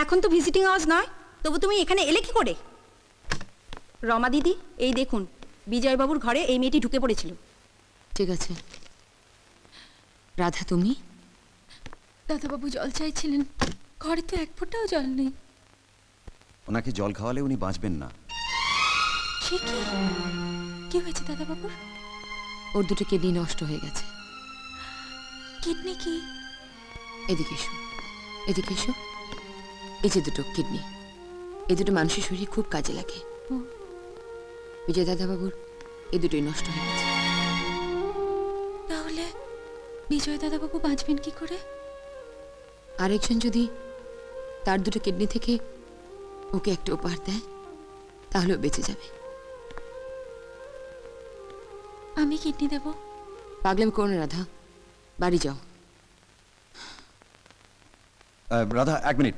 এখন তো visiting hours নয়, তবু তুমি এখানে এলে কি করে? রমা দিদি, এই দেখুন বিজয়বাবুর ঘরে এই মেয়েটি ঢুকে পড়েছিল। ঠিক আছে। রাধা তুমি? দাদাবাবু জল চাইছিলেন, ঘরে তো এক ফোঁটাও জল নেই। ওনাকে জল খাওয়ালে উনি বাঁচবেন না। সে কি? কি হয়েছে দাদাবাবুর? ওর দুটো কিডনি নষ্ট হয়ে গেছে। কিডনি কি? এদিকে এসো, এদিকে এসো। এই যে দুটো কিডনি, এই দুটো মানুষের শরীরে খুব কাজে লাগে। বিজয় দাদাবাবুর এই দুটোই নষ্ট হয়ে গেছে। তাহলে বিজয় দাদাবাবু বাঁচবেন কি করে? আরেকজন যদি তার দুটো কিডনি থেকে ওকে একটা উপহার দেয় তাহলে ও বেঁচে যাবে। আমি কিডনি দেব? পাগলামি করো না রাধা, বাড়ি যাও। রাধা, 1 মিনিট।